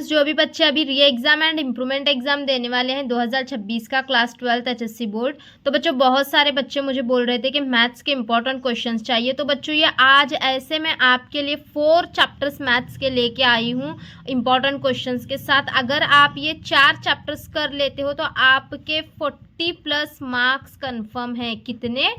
Students, जो भी बच्चे अभी री एग्जाम एंड इम्प्रूवमेंट एग्जाम देने वाले हैं 2026 का क्लास 12 एचएससी बोर्ड, तो बच्चों बहुत सारे बच्चे मुझे बोल रहे थे कि मैथ्स के इंपॉर्टेंट क्वेश्चंस चाहिए। तो बच्चों ये आज ऐसे मैं आपके लिए 4 चैप्टर्स मैथ्स के लेके आई हूँ इंपॉर्टेंट क्वेश्चंस के साथ। अगर आप ये 4 चैप्टर्स कर लेते हो तो आपके 40+ मार्क्स कन्फर्म है। कितने?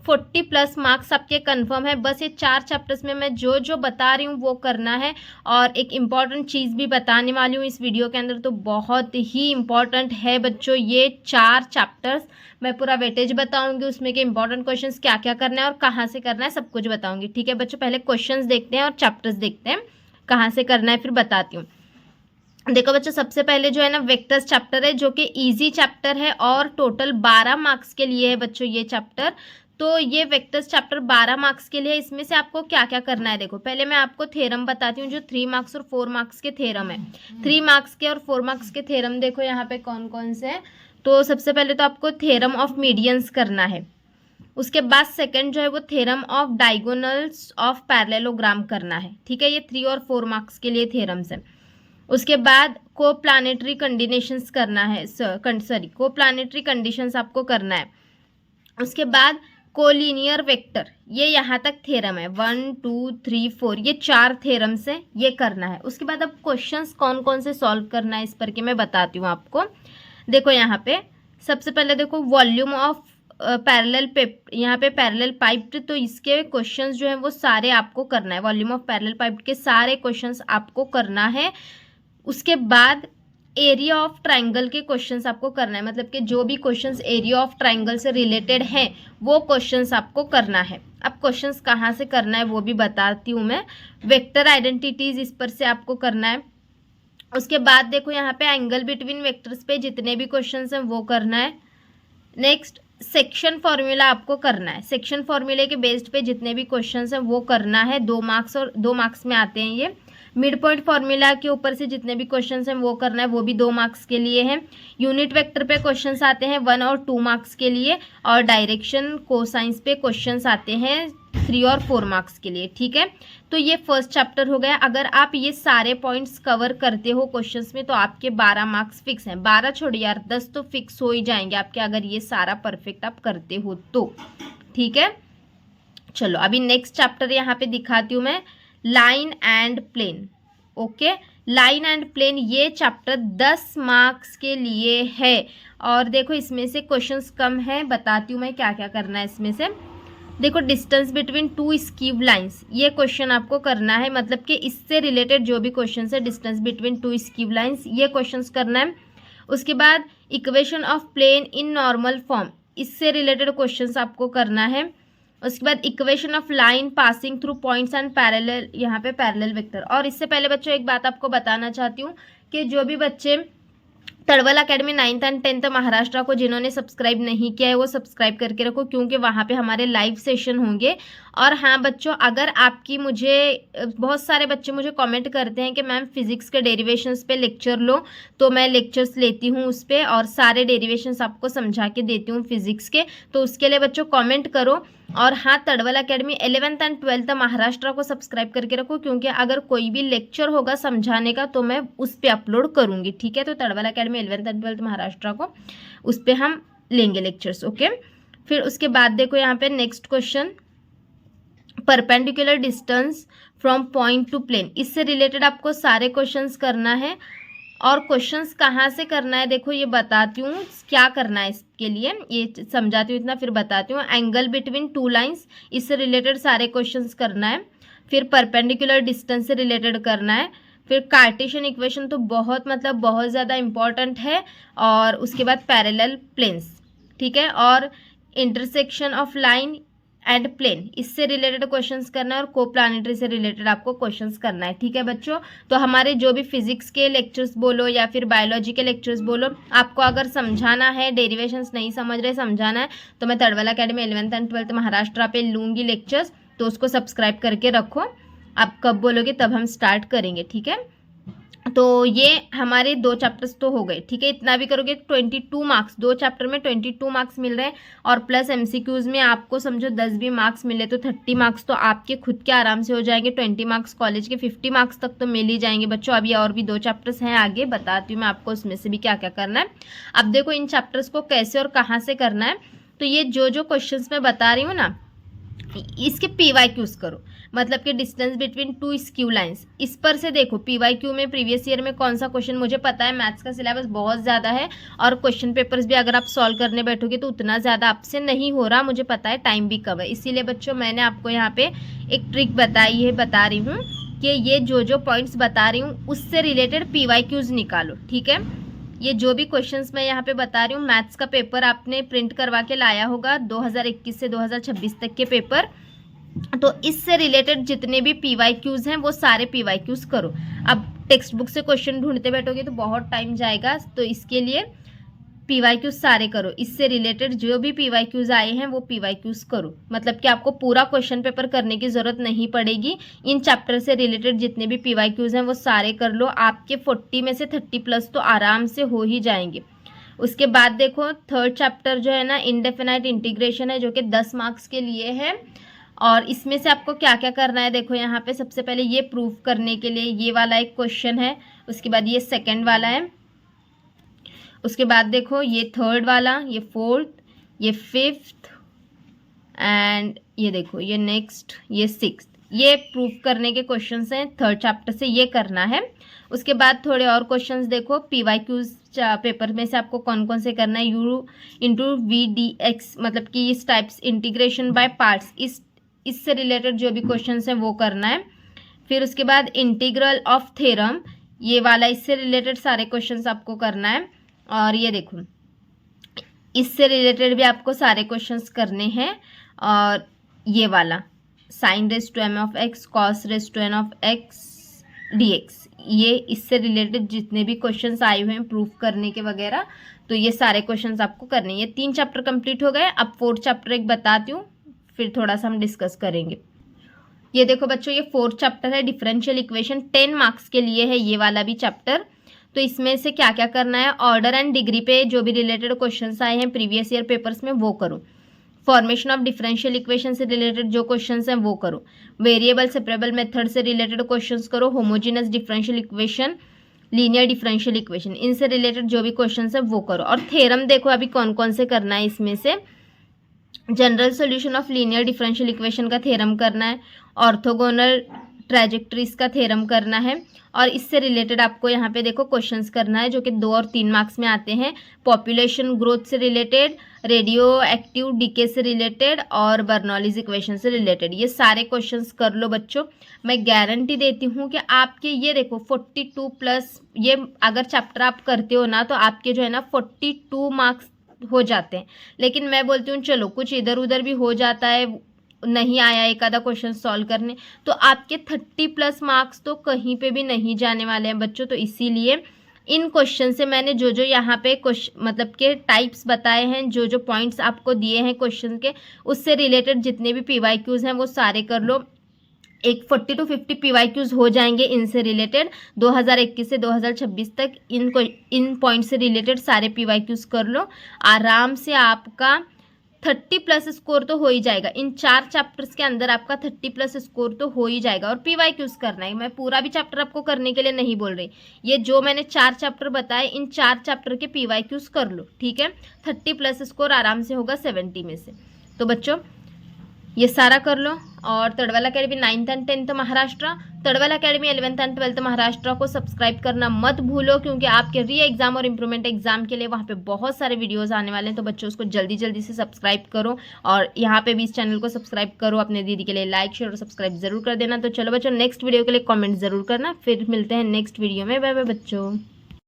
40+ मार्क्स आपके कंफर्म है। बस ये 4 चैप्टर्स में मैं जो जो बता रही हूँ वो करना है। और एक इम्पॉर्टेंट चीज़ भी बताने वाली हूँ इस वीडियो के अंदर, तो बहुत ही इम्पॉर्टेंट है बच्चों ये 4 चैप्टर्स। मैं पूरा वेटेज बताऊंगी, उसमें के इम्पॉर्टेंट क्वेश्चंस क्या क्या करना है और कहाँ से करना है सब कुछ बताऊंगी। ठीक है बच्चों, पहले क्वेश्चंस देखते हैं और चैप्टर्स देखते हैं कहाँ से करना है, फिर बताती हूँ। देखो बच्चों, सबसे पहले जो है ना वेक्टर्स चैप्टर है, जो कि इजी चैप्टर है और टोटल 12 मार्क्स के लिए है बच्चों ये चैप्टर। तो ये वेक्टर्स चैप्टर 12 मार्क्स के लिए। इसमें से आपको क्या क्या करना है, देखो पहले मैं आपको थ्योरम बताती हूँ जो 3 मार्क्स और 4 मार्क्स के थ्योरम है। 3 मार्क्स के और 4 मार्क्स के थ्योरम देखो यहाँ पे कौन कौन से हैं। तो सबसे पहले तो आपको थ्योरम ऑफ मीडियंस करना है। उसके बाद सेकंड जो है वो theorem of diagonals of parallelogram करना है। ठीक है, ये 3 और 4 मार्क्स के लिए थ्योरम्स है। उसके बाद कोप्लानेटरी कंडीशंस करना है, कोप्लानेटरी कंडीशंस आपको करना है। उसके बाद कोलिनियर वेक्टर, ये यहाँ तक थ्योरम है 1 2 3 4, ये 4 थ्योरम्स है, ये करना है। उसके बाद अब क्वेश्चंस कौन कौन से सॉल्व करना है इस पर के मैं बताती हूँ आपको। देखो यहाँ पे सबसे पहले देखो वॉल्यूम ऑफ पैरेलल यहाँ पे पैरेलल पाइप्ड, तो इसके क्वेश्चंस जो है वो सारे आपको करना है। वॉल्यूम ऑफ पैरेलल पाइप्ड के सारे क्वेश्चंस आपको करना है। उसके बाद एरिया ऑफ ट्राइंगल के क्वेश्चंस आपको करना है, मतलब कि जो भी क्वेश्चंस एरिया ऑफ ट्राइंगल से रिलेटेड हैं वो क्वेश्चंस आपको करना है। अब क्वेश्चंस कहाँ से करना है वो भी बताती हूँ मैं। वेक्टर आइडेंटिटीज इस पर से आपको करना है। उसके बाद देखो यहाँ पे एंगल बिटवीन वेक्टर्स पे जितने भी क्वेश्चंस हैं वो करना है। नेक्स्ट सेक्शन फॉर्मूला आपको करना है। सेक्शन फॉर्मूले के बेस्ड पे जितने भी क्वेश्चंस हैं वो करना है। 2 मार्क्स और 2 मार्क्स में आते हैं ये। मिड पॉइंट फॉर्मूला के ऊपर से जितने भी क्वेश्चंस हैं वो करना है, वो भी 2 मार्क्स के लिए है। यूनिट वेक्टर पे क्वेश्चंस आते हैं 1 और 2 मार्क्स के लिए, और डायरेक्शन कोसाइंस पे क्वेश्चंस आते हैं 3 और 4 मार्क्स के लिए। ठीक है, तो ये फर्स्ट चैप्टर हो गया। अगर आप ये सारे पॉइंट्स कवर करते हो क्वेश्चंस में तो आपके 12 मार्क्स फिक्स हैं। 12 छोड़ यार 10 तो फिक्स हो ही जाएंगे आपके, अगर ये सारा परफेक्ट आप करते हो तो। ठीक है, चलो अभी नेक्स्ट चैप्टर यहाँ पे दिखाती हूँ मैं, line and plane. Okay, line and plane ये चैप्टर 10 मार्क्स के लिए है। और देखो इसमें से क्वेश्चंस कम है, बताती हूँ मैं क्या क्या करना है इसमें से। देखो डिस्टेंस बिटवीन 2 स्कीव लाइंस, ये क्वेश्चन आपको करना है, मतलब कि इससे रिलेटेड जो भी क्वेश्चन है डिस्टेंस बिटवीन 2 स्कीव लाइंस, ये क्वेश्चंस करना है। उसके बाद equation of plane in normal form, इससे रिलेटेड क्वेश्चंस आपको करना है। उसके बाद equation of line passing through points and parallel, यहाँ पे पैरेलल वेक्टर। और इससे पहले बच्चों एक बात आपको बताना चाहती हूँ कि जो भी बच्चे तड़वल academy 9th and 10th Maharashtra को जिन्होंने सब्सक्राइब नहीं किया है वो सब्सक्राइब करके रखो, क्योंकि वहाँ पे हमारे लाइव सेशन होंगे। और हाँ बच्चों, अगर आपकी बहुत सारे बच्चे मुझे कमेंट करते हैं कि मैम फिजिक्स के डेरिवेशंस पे लेक्चर लो, तो मैं लेक्चर्स लेती हूँ उस पर और सारे डेरिवेशंस आपको समझा के देती हूँ फिजिक्स के। तो उसके लिए बच्चों कमेंट करो। और हाँ, तड़वल academy 11th and 12th Maharashtra को सब्सक्राइब करके रखो, क्योंकि अगर कोई भी लेक्चर होगा समझाने का तो मैं उस पर अपलोड करूँगी। ठीक है, तो तड़वल academy 11th and 12th Maharashtra को उस पर हम लेंगे लेक्चर्स। ओके, फिर उसके बाद देखो यहाँ पे next question, perpendicular distance from point to plane, इससे रिलेटेड आपको सारे क्वेश्चंस करना है। और क्वेश्चंस कहाँ से करना है देखो ये बताती हूँ क्या करना है इसके लिए, ये समझाती हूँ इतना फिर बताती हूँ। एंगल बिटवीन 2 लाइंस, इससे रिलेटेड सारे क्वेश्चंस करना है। फिर परपेंडिकुलर डिस्टेंस से रिलेटेड करना है। फिर कार्टेशियन इक्वेशन तो बहुत ज़्यादा इंपॉर्टेंट है। और उसके बाद पैरेलल प्लेन्स, ठीक है, और intersection of line and plane, इससे रिलेटेड क्वेश्चंस करना है। और कोप्लानेटरी से रिलेटेड आपको क्वेश्चंस करना है। ठीक है बच्चों, तो हमारे जो भी फिजिक्स के लेक्चर्स बोलो या फिर बायोलॉजी के लेक्चर्स बोलो, आपको अगर समझाना है, डेरिवेशंस नहीं समझ रहे समझाना है, तो मैं तड़वल academy 11th and 12th Maharashtra पे लूँगी लेक्चर्स, तो उसको सब्सक्राइब करके रखो। आप कब बोलोगे तब हम स्टार्ट करेंगे। ठीक है, तो ये हमारे 2 चैप्टर्स तो हो गए, ठीक है। इतना भी करोगे 22 मार्क्स, 2 चैप्टर में 22 मार्क्स मिल रहे हैं, और प्लस एमसीक्यूज में आपको समझो 10 भी मार्क्स मिले तो 30 मार्क्स तो आपके खुद के आराम से हो जाएंगे। 20 मार्क्स कॉलेज के, 50 मार्क्स तक तो मिल ही जाएंगे बच्चों। अभी और भी 2 चैप्टर्स हैं, आगे बताती हूँ मैं आपको उसमें से भी क्या क्या करना है। अब देखो इन चैप्टर्स को कैसे और कहाँ से करना है। तो ये जो जो क्वेश्चन मैं बता रही हूँ ना, इसके PYQs करो, मतलब कि डिस्टेंस बिटवीन 2 स्क्यू लाइंस। इस पर से देखो PYQ में प्रीवियस ईयर में कौन सा क्वेश्चन, मुझे पता है मैथ्स का सिलेबस बहुत ज़्यादा है और क्वेश्चन पेपर्स भी अगर आप सॉल्व करने बैठोगे तो उतना ज़्यादा आपसे नहीं हो रहा, मुझे पता है, टाइम भी कम है। इसीलिए बच्चों मैंने आपको यहाँ पे एक ट्रिक बताई है, बता रही हूँ कि ये जो जो पॉइंट्स बता रही हूँ उससे रिलेटेड PYQs निकालो, ठीक है। ये जो भी क्वेश्चंस मैं यहाँ पे बता रही हूँ, मैथ्स का पेपर आपने प्रिंट करवा के लाया होगा 2021 से 2026 तक के पेपर, तो इससे रिलेटेड जितने भी PYQs हैं वो सारे PYQs करो। अब टेक्स्ट बुक से क्वेश्चन ढूंढते बैठोगे तो बहुत टाइम जाएगा, तो इसके लिए PYQs सारे करो। इससे रिलेटेड जो भी PYQs आए हैं वो PYQs करो, मतलब कि आपको पूरा क्वेश्चन पेपर करने की ज़रूरत नहीं पड़ेगी। इन चैप्टर से रिलेटेड जितने भी PYQs हैं वो सारे कर लो, आपके 40 में से 30 प्लस तो आराम से हो ही जाएंगे। उसके बाद देखो 3rd चैप्टर जो है ना, इनडेफिनाइट इंटीग्रेशन है, जो कि 10 मार्क्स के लिए है। और इसमें से आपको क्या क्या करना है, देखो यहाँ पे सबसे पहले ये प्रूफ करने के लिए ये वाला एक क्वेश्चन है, उसके बाद ये 2nd वाला है, उसके बाद देखो ये 3rd वाला, ये 4th, ये 5th एंड ये देखो ये नेक्स्ट, ये 6th। ये प्रूफ करने के क्वेश्चंस हैं 3rd चैप्टर से, ये करना है। उसके बाद थोड़े और क्वेश्चंस देखो PYQs पेपर में से आपको कौन कौन से करना है। U इंटू VDX, मतलब कि इस टाइप्स इंटीग्रेशन बाय पार्ट्स, इससे रिलेटेड जो भी क्वेश्चंस हैं वो करना है। फिर उसके बाद इंटीग्रल ऑफ थ्योरम, ये वाला, इससे रिलेटेड सारे क्वेश्चंस आपको करना है। और ये देखो इससे रिलेटेड भी आपको सारे क्वेश्चंस करने हैं। और ये वाला sin raised to m of x cos raised to n of x dx, ये इससे रिलेटेड जितने भी क्वेश्चंस आए हुए हैं प्रूफ करने के वगैरह, तो ये सारे क्वेश्चंस आपको करने हैं। ये 3 चैप्टर कंप्लीट हो गए। अब 4th चैप्टर एक बताती हूँ, फिर थोड़ा सा हम डिस्कस करेंगे। ये देखो बच्चों, ये 4th चैप्टर है, डिफरेंशियल इक्वेशन, 10 मार्क्स के लिए है ये वाला भी चैप्टर। तो इसमें से क्या क्या करना है, ऑर्डर एंड डिग्री पे जो भी रिलेटेड क्वेश्चंस आए हैं प्रीवियस ईयर पेपर्स में वो करो। फॉर्मेशन ऑफ डिफरेंशियल इक्वेशन से रिलेटेड जो क्वेश्चंस हैं वो करो। वेरिएबल सेपरेबल मेथड से रिलेटेड क्वेश्चंस करो। Homogeneous differential equation, linear differential equation, इनसे रिलेटेड जो भी क्वेश्चंस हैं वो करो। और थ्योरम देखो अभी कौन कौन से करना है, इसमें से general solution of linear differential equation का थ्योरम करना है, ऑर्थोगोनल ट्रैजेक्टरीज का थ्योरम करना है। और इससे रिलेटेड आपको यहाँ पे देखो क्वेश्चंस करना है जो कि 2 और 3 मार्क्स में आते हैं। पॉपुलेशन ग्रोथ से रिलेटेड, रेडियो एक्टिव डीके से रिलेटेड और बर्नौलीज इक्वेशन से रिलेटेड, ये सारे क्वेश्चंस कर लो बच्चों। मैं गारंटी देती हूँ कि आपके ये देखो 42 प्लस, ये अगर चैप्टर आप करते हो ना तो आपके जो है ना 42 मार्क्स हो जाते हैं। लेकिन मैं बोलती हूँ चलो कुछ इधर उधर भी हो जाता है, नहीं आया एक आधा क्वेश्चन सॉल्व करने, तो आपके 30 प्लस मार्क्स तो कहीं पे भी नहीं जाने वाले हैं बच्चों। तो इसीलिए इन क्वेश्चन से मैंने जो जो यहाँ पे मतलब के टाइप्स बताए हैं, जो जो पॉइंट्स आपको दिए हैं क्वेश्चन के, उससे रिलेटेड जितने भी PYQs हैं वो सारे कर लो। एक 40 to 50 PYQs हो जाएंगे इनसे रिलेटेड। 2021 से 2026 तक इन पॉइंट से रिलेटेड सारे PYQs कर लो, आराम से आपका 30 प्लस स्कोर तो हो ही जाएगा। इन 4 चैप्टर्स के अंदर आपका 30 प्लस स्कोर तो हो ही जाएगा। और PYQs करना है, मैं पूरा भी चैप्टर आपको करने के लिए नहीं बोल रही, ये जो मैंने 4 चैप्टर बताए इन 4 चैप्टर के PYQs कर लो, ठीक है। 30 प्लस स्कोर आराम से होगा 70 में से। तो बच्चों ये सारा कर लो। और Tadwal academy 9th and 10th Maharashtra, Tadwal academy 11th and 12th Maharashtra को सब्सक्राइब करना मत भूलो, क्योंकि आपके री एग्जाम और इम्प्रूवमेंट एग्जाम के लिए वहाँ पे बहुत सारे वीडियोस आने वाले हैं। तो बच्चों उसको जल्दी जल्दी से सब्सक्राइब करो, और यहाँ पे भी इस चैनल को सब्सक्राइब करो। अपने दीदी के लिए लाइक शेयर और सब्सक्राइब जरूर कर देना। तो चलो बच्चों नेक्स्ट वीडियो के लिए कॉमेंट जरूर करना, फिर मिलते हैं नेक्स्ट वीडियो में। बाय बाय बच्चों।